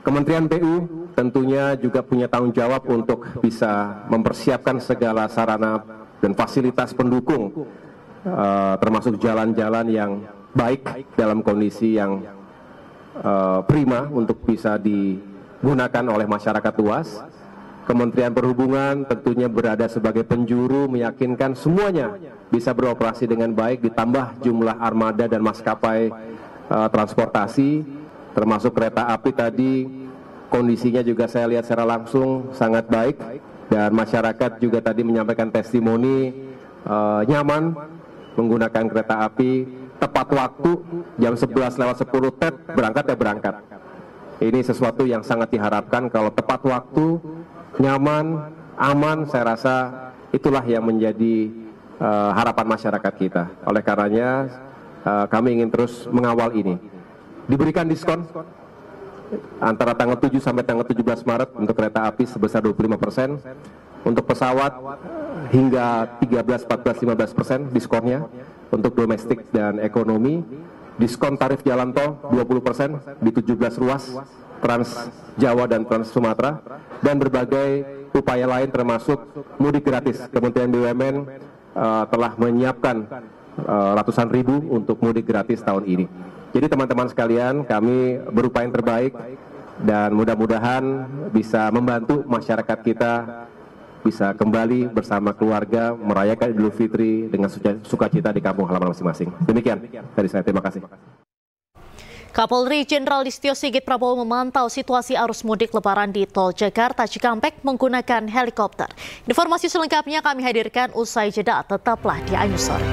Speaker 16: Kementerian PU tentunya juga punya tanggung jawab untuk bisa mempersiapkan segala sarana dan fasilitas pendukung, termasuk jalan-jalan yang baik dalam kondisi yang prima untuk bisa digunakan oleh masyarakat luas. Kementerian Perhubungan tentunya berada sebagai penjuru meyakinkan semuanya bisa beroperasi dengan baik, ditambah jumlah armada dan maskapai transportasi, termasuk kereta api tadi kondisinya juga saya lihat secara langsung sangat baik, dan masyarakat juga tadi menyampaikan testimoni nyaman menggunakan kereta api, tepat waktu, jam 11:10 TET berangkat ya berangkat. Ini sesuatu yang sangat diharapkan, kalau tepat waktu, nyaman, aman, saya rasa itulah yang menjadi harapan masyarakat kita. Oleh karenanya kami ingin terus mengawal ini. Diberikan diskon antara tanggal 7 sampai tanggal 17 Maret untuk kereta api sebesar 25%, untuk pesawat hingga 13, 14, 15% diskonnya, untuk domestik dan ekonomi. Diskon tarif jalan tol 20% di 17 ruas Trans Jawa dan Trans Sumatera, dan berbagai upaya lain termasuk mudik gratis. Kementerian BUMN telah menyiapkan ratusan ribu untuk mudik gratis tahun ini. Jadi teman-teman sekalian, kami berupaya yang terbaik dan mudah-mudahan bisa membantu masyarakat kita bisa kembali bersama keluarga merayakan Idul Fitri dengan sukacita di kampung halaman masing-masing. Demikian dari saya, terima kasih.
Speaker 6: Kapolri Jenderal Listio Sigit Prabowo memantau situasi arus mudik Lebaran di Tol Jakarta Cikampek menggunakan helikopter. Informasi selengkapnya kami hadirkan usai jeda, tetaplah di Ayu Sore.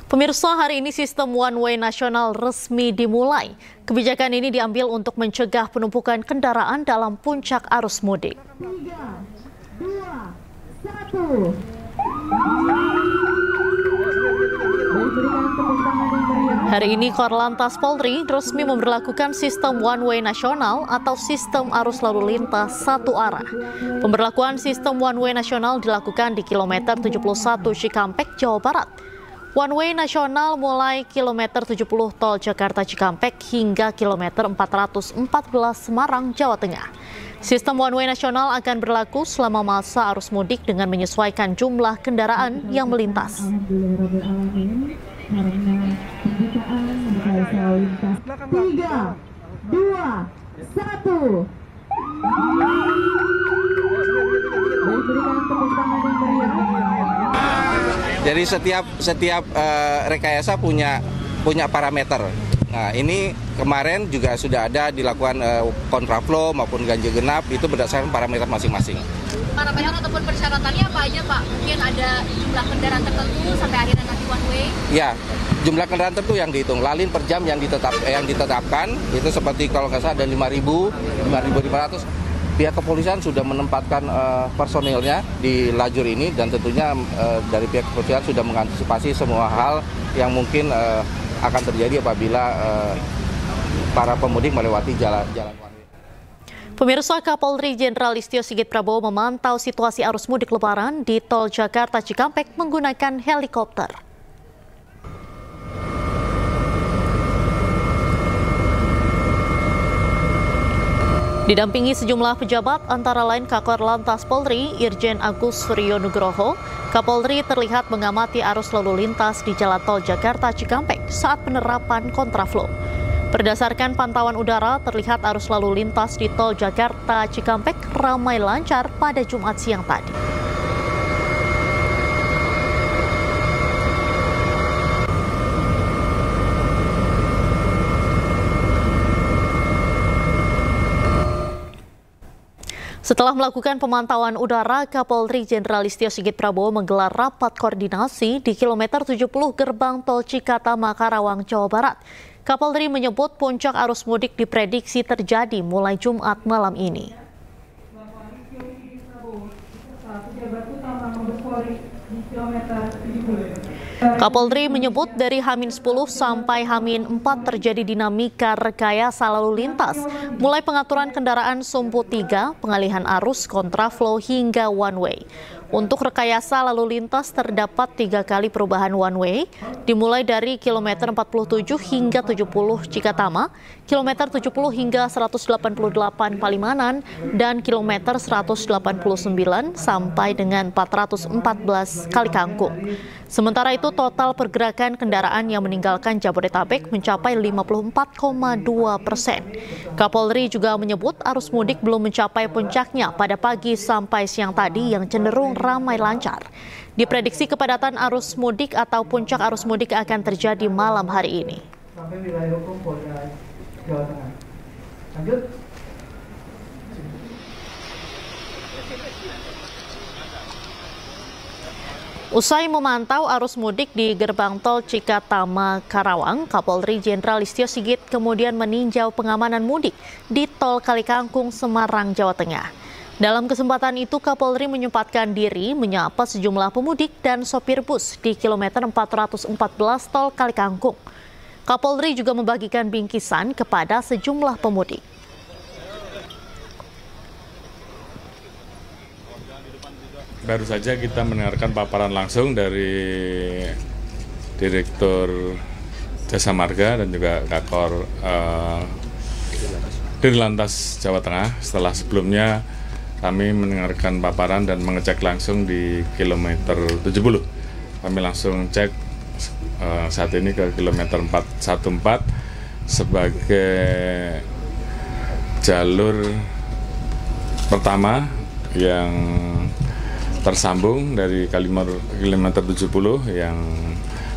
Speaker 6: Pemirsa, hari ini sistem one way nasional resmi dimulai. Kebijakan ini diambil untuk mencegah penumpukan kendaraan dalam puncak arus mudik.
Speaker 17: 3, 2, 1.
Speaker 6: Hari ini Korlantas Polri resmi memberlakukan sistem one way nasional atau sistem arus lalu lintas satu arah. Pemberlakuan sistem one way nasional dilakukan di kilometer 71 Cikampek, Jawa Barat. One way nasional mulai kilometer 70 Tol Jakarta Cikampek hingga kilometer 414 Semarang, Jawa Tengah. Sistem one way nasional akan berlaku selama masa arus mudik dengan menyesuaikan jumlah kendaraan yang melintas.
Speaker 17: 3, 2, 1.
Speaker 18: Jadi setiap rekayasa punya parameter. Nah, ini kemarin juga sudah ada dilakukan kontraflow maupun ganjil genap, itu berdasarkan parameter masing-masing.
Speaker 12: Parameter ataupun persyaratannya apa aja, Pak? Mungkin ada jumlah kendaraan tertentu sampai akhirnya nanti one way?
Speaker 18: Ya, jumlah kendaraan tertentu yang dihitung. Lalin per jam yang ditetapkan itu seperti kalau nggak salah ada 5.000, 5.500. Pihak kepolisian sudah menempatkan personilnya di lajur ini, dan tentunya dari pihak kepolisian sudah mengantisipasi semua hal yang mungkin akan terjadi apabila para pemudik melewati jalan one way.
Speaker 6: Pemirsa, Kapolri Jenderal Listio Sigit Prabowo memantau situasi arus mudik Lebaran di Tol Jakarta Cikampek menggunakan helikopter. Didampingi sejumlah pejabat antara lain Kakor Lantas Polri Irjen Agus Suryonugroho, Kapolri terlihat mengamati arus lalu lintas di Jalan Tol Jakarta Cikampek saat penerapan kontraflow. Berdasarkan pantauan udara, terlihat arus lalu lintas di Tol Jakarta Cikampek ramai lancar pada Jumat siang tadi. Setelah melakukan pemantauan udara, Kapolri Jenderal Listio Sigit Prabowo menggelar rapat koordinasi di kilometer 70 gerbang tol Cikatama, Karawang, Jawa Barat. Kapolri menyebut puncak arus mudik diprediksi terjadi mulai Jumat malam ini. Kapolri menyebut dari H-10 sampai H-4 terjadi dinamika rekayasa lalu lintas, mulai pengaturan kendaraan sumpu 3, pengalihan arus, kontraflow hingga one way. Untuk rekayasa lalu lintas terdapat 3 kali perubahan one way, dimulai dari kilometer 47 hingga 70 Cikatama, kilometer 70 hingga 188 Palimanan, dan kilometer 189 sampai dengan 414 Kalikangkung. Sementara itu total pergerakan kendaraan yang meninggalkan Jabodetabek mencapai 54,2%. Kapolri juga menyebut arus mudik belum mencapai puncaknya pada pagi sampai siang tadi yang cenderung ramai lancar. Diprediksi kepadatan arus mudik atau puncak arus mudik akan terjadi malam hari ini. Usai memantau arus mudik di gerbang tol Cikatama Karawang, Kapolri Jenderal Listio Sigit kemudian meninjau pengamanan mudik di tol Kalikangkung, Semarang, Jawa Tengah. Dalam kesempatan itu, Kapolri menyempatkan diri menyapa sejumlah pemudik dan sopir bus di kilometer 414 tol Kalikangkung. Kapolri juga membagikan bingkisan kepada sejumlah pemudik.
Speaker 2: Baru saja kita mendengarkan paparan langsung dari Direktur Jasa Marga dan juga Kakor Dirlantas Jawa Tengah. Setelah sebelumnya kami mendengarkan paparan dan mengecek langsung di kilometer 70. Kami langsung cek saat ini ke kilometer 414 sebagai jalur pertama yang tersambung dari kilometer 70 yang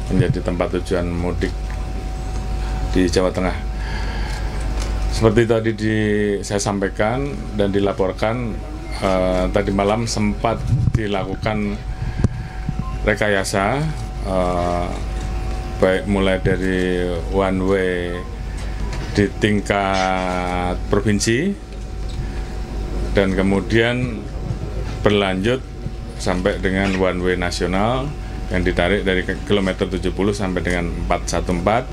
Speaker 2: menjadi tempat tujuan mudik di Jawa Tengah. Seperti tadi saya sampaikan dan dilaporkan, tadi malam sempat dilakukan rekayasa, baik mulai dari one way di tingkat provinsi dan kemudian berlanjut sampai dengan one way nasional yang ditarik dari kilometer 70 sampai dengan 414.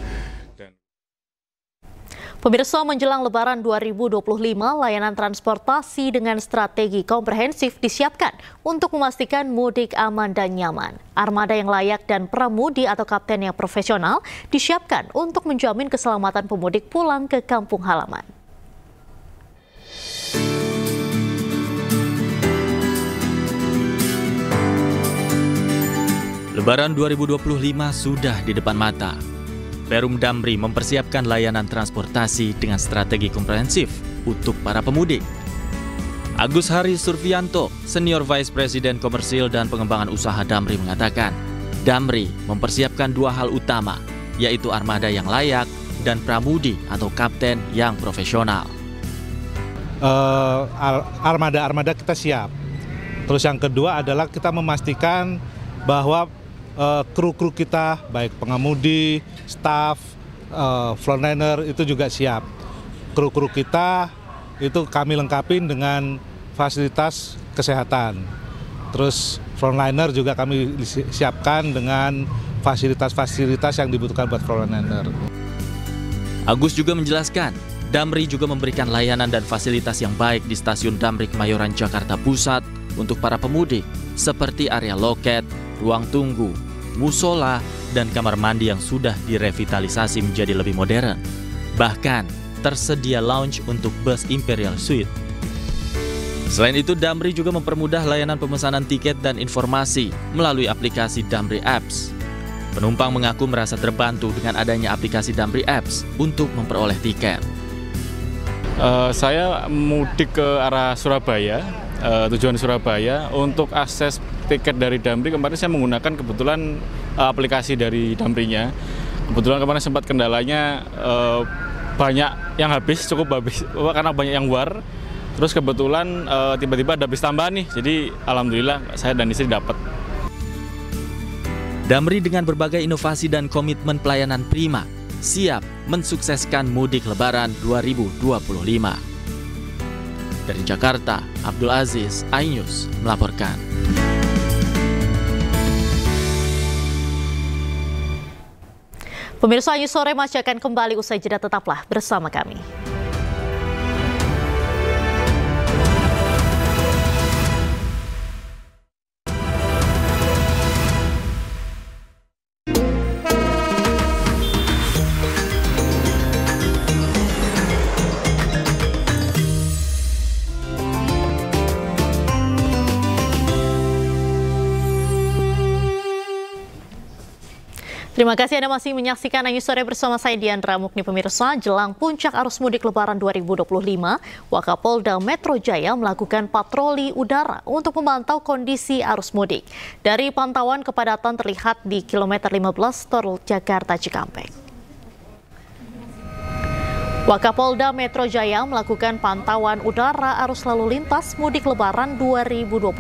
Speaker 6: Pemirsa, menjelang Lebaran 2025, layanan transportasi dengan strategi komprehensif disiapkan untuk memastikan mudik aman dan nyaman. Armada yang layak dan pramudi atau kapten yang profesional disiapkan untuk menjamin keselamatan pemudik pulang ke kampung halaman.
Speaker 19: Lebaran 2025 sudah di depan mata. Perum Damri mempersiapkan layanan transportasi dengan strategi komprehensif untuk para pemudik. Agus Hari Survianto, Senior Vice President Komersil dan Pengembangan Usaha Damri mengatakan, Damri mempersiapkan 2 hal utama, yaitu armada yang layak dan pramudi atau kapten yang profesional.
Speaker 20: Armada kita siap. Terus yang kedua adalah kita memastikan bahwa kru-kru kita, baik pengemudi, staf, frontliner itu juga siap. Kru-kru kita itu kami lengkapin dengan fasilitas kesehatan. Terus frontliner juga kami siapkan dengan fasilitas-fasilitas yang dibutuhkan buat frontliner.
Speaker 19: Agus juga menjelaskan, Damri juga memberikan layanan dan fasilitas yang baik di stasiun Damri Kemayoran, Jakarta Pusat untuk para pemudik, seperti area loket, ruang tunggu, musola, dan kamar mandi yang sudah direvitalisasi menjadi lebih modern. Bahkan, tersedia lounge untuk bus Imperial Suite. Selain itu, Damri juga mempermudah layanan pemesanan tiket dan informasi melalui aplikasi Damri Apps. Penumpang mengaku merasa terbantu dengan adanya aplikasi Damri Apps untuk memperoleh tiket.
Speaker 21: Saya mudik ke arah Surabaya, tujuan Surabaya. Untuk akses tiket dari Damri kemarin saya menggunakan kebetulan aplikasi dari Damrinya. Kebetulan kemarin sempat kendalanya banyak yang habis, cukup habis karena banyak yang war. Terus kebetulan tiba-tiba ada bis tambahan nih, jadi alhamdulillah saya dan istri dapat.
Speaker 19: Damri dengan berbagai inovasi dan komitmen pelayanan prima, siap mensukseskan mudik Lebaran 2025. Dari Jakarta, Abdul Aziz, iNews melaporkan.
Speaker 6: Pemirsa, iNews Sore masih akan kembali usai jeda, tetaplah bersama kami. Terima kasih Anda masih menyaksikan Angi Sore bersama saya Diandra Mukni. Pemirsa, jelang puncak arus mudik Lebaran 2025, Wakapolda Metro Jaya melakukan patroli udara untuk memantau kondisi arus mudik. Dari pantauan, kepadatan terlihat di kilometer 15 tol Jakarta Cikampek. Wakapolda Metro Jaya melakukan pantauan udara arus lalu lintas mudik Lebaran 2025.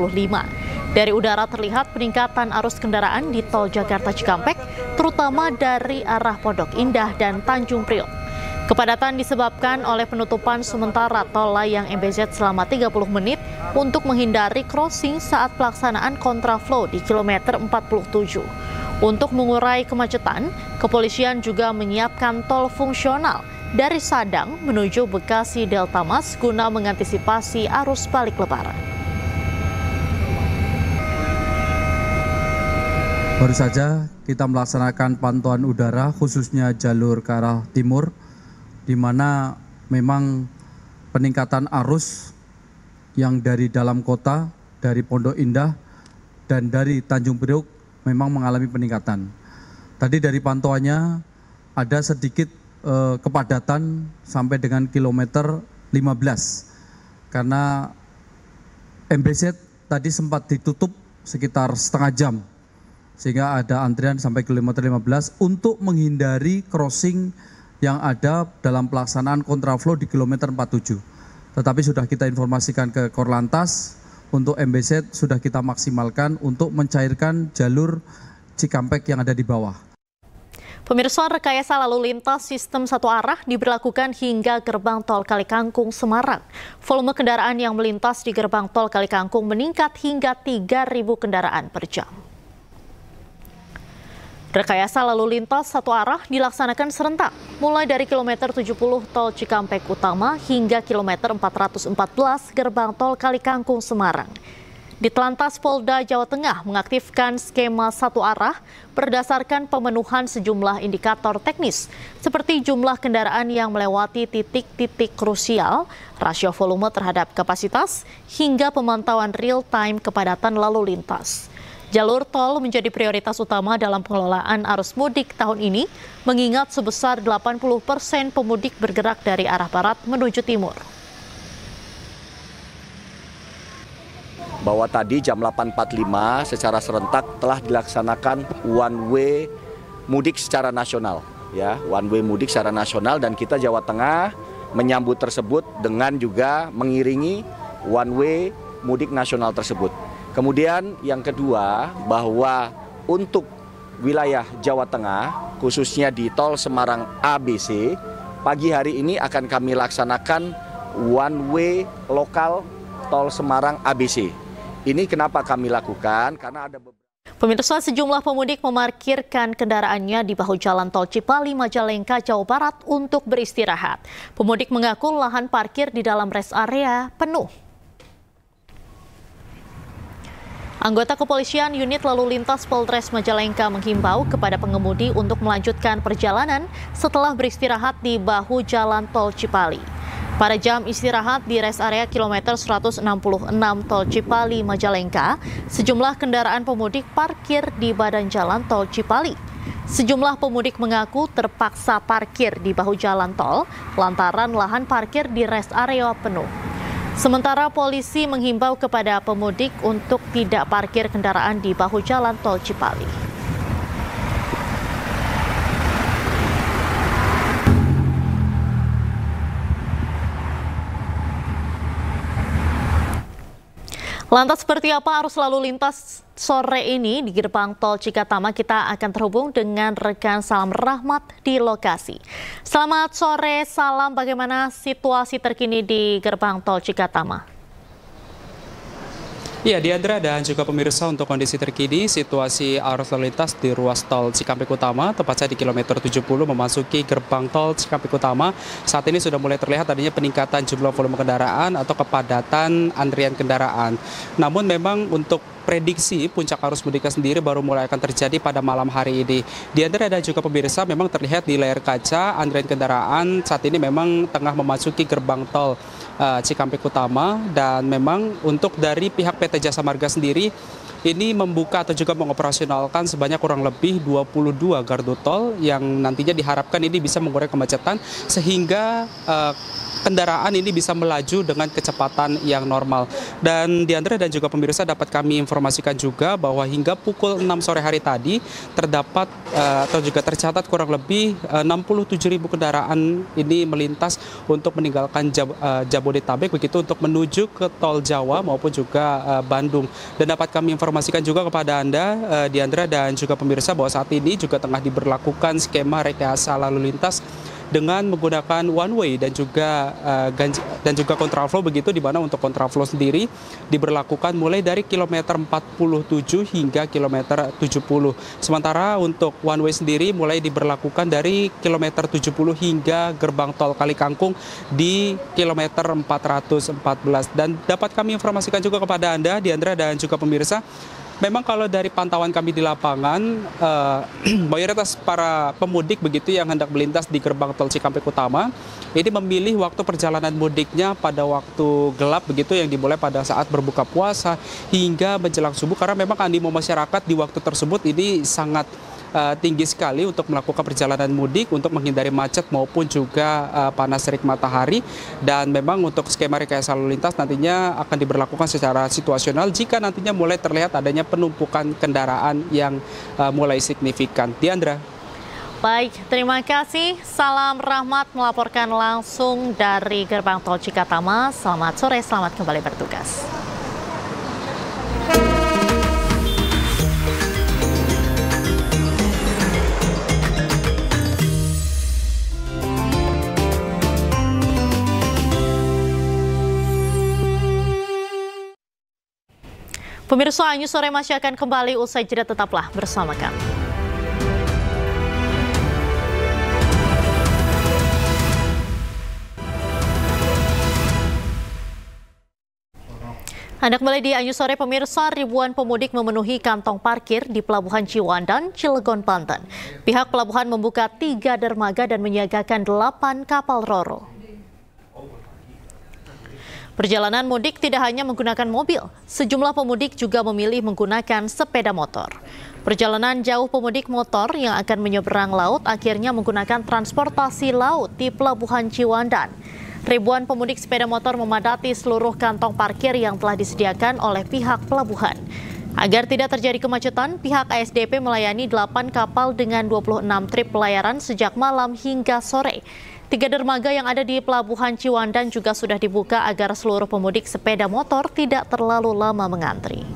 Speaker 6: Dari udara terlihat peningkatan arus kendaraan di tol Jakarta Cikampek, terutama dari arah Pondok Indah dan Tanjung Priok. Kepadatan disebabkan oleh penutupan sementara tol layang MBZ selama 30 menit untuk menghindari crossing saat pelaksanaan kontraflow di kilometer 47. Untuk mengurai kemacetan, kepolisian juga menyiapkan tol fungsional dari Sadang menuju Bekasi Delta Mas guna mengantisipasi arus balik Lebaran.
Speaker 4: Baru saja kita melaksanakan pantauan udara khususnya jalur ke arah timur, di mana memang peningkatan arus yang dari dalam kota, dari Pondok Indah, dan dari Tanjung Priok memang mengalami peningkatan. Tadi dari pantauannya ada sedikit kepadatan sampai dengan kilometer 15, karena MBZ tadi sempat ditutup sekitar setengah jam, sehingga ada antrian sampai kilometer 15 untuk menghindari crossing yang ada dalam pelaksanaan kontraflow di kilometer 47. Tetapi sudah kita informasikan ke Korlantas, untuk MBZ sudah kita maksimalkan untuk mencairkan jalur Cikampek yang ada di bawah.
Speaker 6: Pemirsa, rekayasa lalu lintas sistem satu arah diberlakukan hingga gerbang tol Kalikangkung Semarang. Volume kendaraan yang melintas di gerbang tol Kalikangkung meningkat hingga 3.000 kendaraan per jam. Rekayasa lalu lintas satu arah dilaksanakan serentak, mulai dari kilometer 70 tol Cikampek Utama hingga kilometer 414 gerbang tol Kalikangkung Semarang. Ditelantas Polda Jawa Tengah mengaktifkan skema satu arah berdasarkan pemenuhan sejumlah indikator teknis, seperti jumlah kendaraan yang melewati titik-titik krusial, rasio volume terhadap kapasitas, hingga pemantauan real-time kepadatan lalu lintas. Jalur tol menjadi prioritas utama dalam pengelolaan arus mudik tahun ini, mengingat sebesar 80% pemudik bergerak dari arah barat menuju timur.
Speaker 10: Bahwa tadi jam 8.45 secara serentak telah dilaksanakan one way mudik secara nasional, ya, one way mudik secara nasional, dan kita Jawa Tengah menyambut tersebut dengan juga mengiringi one way mudik nasional tersebut. Kemudian yang kedua, bahwa untuk wilayah Jawa Tengah, khususnya di tol Semarang ABC, pagi hari ini akan kami laksanakan one way lokal tol Semarang ABC. Ini kenapa kami lakukan? Karena ada beberapa...
Speaker 6: Pemirsa, sejumlah pemudik memarkirkan kendaraannya di bahu jalan tol Cipali, Majalengka, Jawa Barat untuk beristirahat. Pemudik mengaku lahan parkir di dalam rest area penuh. Anggota kepolisian unit lalu lintas Polres Majalengka menghimbau kepada pengemudi untuk melanjutkan perjalanan setelah beristirahat di bahu jalan tol Cipali. Pada jam istirahat di rest area kilometer 166 tol Cipali Majalengka, sejumlah kendaraan pemudik parkir di badan jalan tol Cipali. Sejumlah pemudik mengaku terpaksa parkir di bahu jalan tol lantaran lahan parkir di rest area penuh. Sementara polisi menghimbau kepada pemudik untuk tidak parkir kendaraan di bahu jalan tol Cipali. Lantas seperti apa arus lalu lintas sore ini di gerbang tol Cikatama? Kita akan terhubung dengan rekan Salam Rahmat di lokasi. Selamat sore, Salam. Bagaimana situasi terkini di gerbang tol Cikatama?
Speaker 3: Ya, Diandra dan juga pemirsa, untuk kondisi terkini situasi arus lalu lintas di ruas tol Cikampek Utama, tepatnya di kilometer 70 memasuki gerbang tol Cikampek Utama. Saat ini sudah mulai terlihat adanya peningkatan jumlah volume kendaraan atau kepadatan antrian kendaraan. Namun memang untuk prediksi puncak arus mudiknya sendiri baru mulai akan terjadi pada malam hari ini. Diandra dan juga pemirsa, memang terlihat di layar kaca antrian kendaraan saat ini memang tengah memasuki gerbang tol Cikampek Utama, dan memang untuk dari pihak PT Jasa Marga sendiri ini membuka atau juga mengoperasionalkan sebanyak kurang lebih 22 gardu tol yang nantinya diharapkan ini bisa mengurai kemacetan sehingga kendaraan ini bisa melaju dengan kecepatan yang normal. Dan Diandra dan juga pemirsa, dapat kami informasikan juga bahwa hingga pukul 6 sore hari tadi terdapat atau juga tercatat kurang lebih 67.000 kendaraan ini melintas untuk meninggalkan Jabodetabek begitu untuk menuju ke Tol Jawa maupun juga Bandung. Dan dapat kami informasikan juga kepada Anda, Diandra dan juga pemirsa, bahwa saat ini juga tengah diberlakukan skema rekayasa lalu lintas dengan menggunakan one way dan juga kontraflow begitu, di mana untuk kontraflow sendiri diberlakukan mulai dari kilometer 47 hingga kilometer 70. Sementara untuk one way sendiri mulai diberlakukan dari kilometer 70 hingga gerbang tol Kalikangkung di kilometer 414. Dan dapat kami informasikan juga kepada Anda, Diandra dan juga pemirsa, memang kalau dari pantauan kami di lapangan, mayoritas para pemudik begitu yang hendak melintas di gerbang tol Cikampek Utama ini memilih waktu perjalanan mudiknya pada waktu gelap begitu, yang dimulai pada saat berbuka puasa hingga menjelang subuh, karena memang animo masyarakat di waktu tersebut ini sangat tinggi sekali untuk melakukan perjalanan mudik untuk menghindari macet maupun juga panas terik matahari. Dan memang untuk skema rekayasa lalu lintas nantinya akan diberlakukan secara situasional jika nantinya mulai terlihat adanya penumpukan kendaraan yang mulai signifikan. Diandra.
Speaker 6: Baik, terima kasih. Salam Rahmat melaporkan langsung dari Gerbang Tol Cikatama. Selamat sore, selamat kembali bertugas. Pemirsa, Anju Sore masih akan kembali usai jeda, tetaplah bersama kami. Anda kembali di Anju Sore, pemirsa. Ribuan pemudik memenuhi kantong parkir di Pelabuhan Ciwandan, Cilegon, Banten. Pihak pelabuhan membuka 3 dermaga dan menyiagakan 8 kapal ro-ro. Perjalanan mudik tidak hanya menggunakan mobil, sejumlah pemudik juga memilih menggunakan sepeda motor. Perjalanan jauh pemudik motor yang akan menyeberang laut akhirnya menggunakan transportasi laut di Pelabuhan Ciwandan. Ribuan pemudik sepeda motor memadati seluruh kantong parkir yang telah disediakan oleh pihak pelabuhan. Agar tidak terjadi kemacetan, pihak ASDP melayani 8 kapal dengan 26 trip pelayaran sejak malam hingga sore. 3 dermaga yang ada di Pelabuhan Ciwandan juga sudah dibuka agar seluruh pemudik sepeda motor tidak terlalu lama mengantri.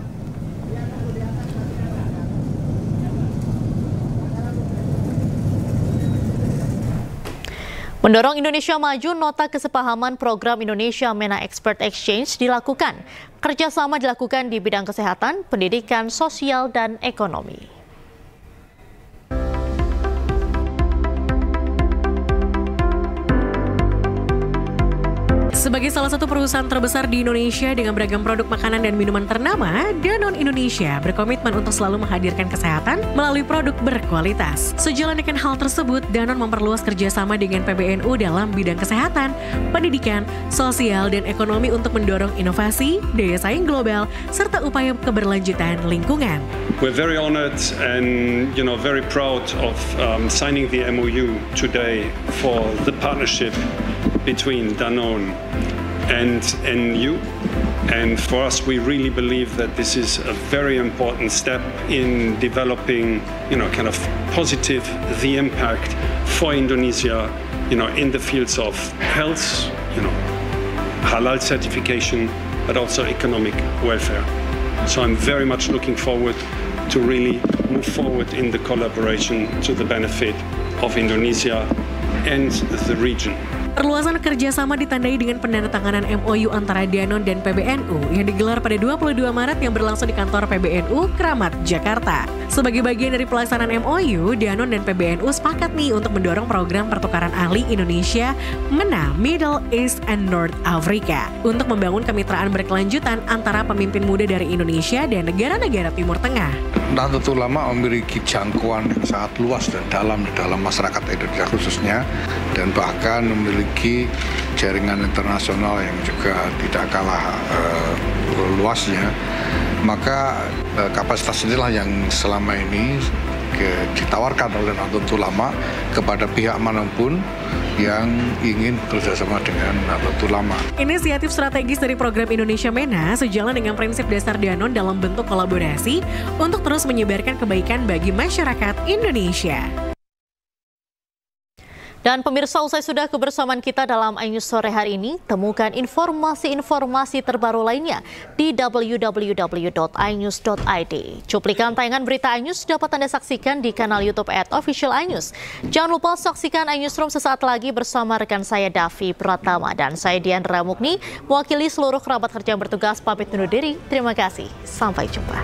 Speaker 6: Mendorong Indonesia maju, nota kesepahaman program Indonesia MENA Expert Exchange dilakukan. Kerjasama dilakukan di bidang kesehatan, pendidikan, sosial, dan ekonomi.
Speaker 5: Sebagai salah satu perusahaan terbesar di Indonesia dengan beragam produk makanan dan minuman ternama, Danone Indonesia berkomitmen untuk selalu menghadirkan kesehatan melalui produk berkualitas. Sejalan dengan hal tersebut, Danone memperluas kerjasama dengan PBNU dalam bidang kesehatan, pendidikan, sosial, dan ekonomi untuk mendorong inovasi, daya saing global, serta upaya keberlanjutan lingkungan.
Speaker 22: We're very honored and very proud of signing the MOU today for the partnership between Danone and NU. And for us, we really believe that this is a very important step in developing, kind of positive the impact for Indonesia, in the fields of health, halal certification, but also economic welfare. So I'm very much looking forward to really move forward in the collaboration to the benefit of Indonesia and the region.
Speaker 5: Perluasan kerjasama ditandai dengan penandatanganan MOU antara Danone dan PBNU yang digelar pada 22 Maret yang berlangsung di kantor PBNU Kramat, Jakarta. Sebagai bagian dari pelaksanaan MOU, Danone dan PBNU sepakat nih untuk mendorong program pertukaran ahli Indonesia MENA, Middle East and North Africa, untuk membangun kemitraan berkelanjutan antara pemimpin muda dari Indonesia dan negara-negara Timur Tengah.
Speaker 23: Nahdlatul Ulama memiliki jangkauan yang sangat luas dan dalam masyarakat Indonesia khususnya, dan bahkan memiliki jaringan internasional yang juga tidak kalah luasnya. Maka kapasitas inilah yang selama ini ditawarkan oleh Nahdlatul Ulama kepada pihak manapun yang ingin bekerjasama dengan Nahdlatul Ulama.
Speaker 5: Inisiatif strategis dari program Indonesia MENA sejalan dengan prinsip dasar Danone dalam bentuk kolaborasi untuk terus menyebarkan kebaikan bagi masyarakat Indonesia.
Speaker 6: Dan pemirsa, usai sudah kebersamaan kita dalam iNews sore hari ini, temukan informasi-informasi terbaru lainnya di www.inews.id. Cuplikan tayangan berita iNews dapat Anda saksikan di kanal YouTube @official iNews. Jangan lupa saksikan iNewsroom sesaat lagi bersama rekan saya Davi Pratama dan saya Diandra Mukni, mewakili seluruh kerabat kerja yang bertugas pamit undur diri. Terima kasih, sampai jumpa.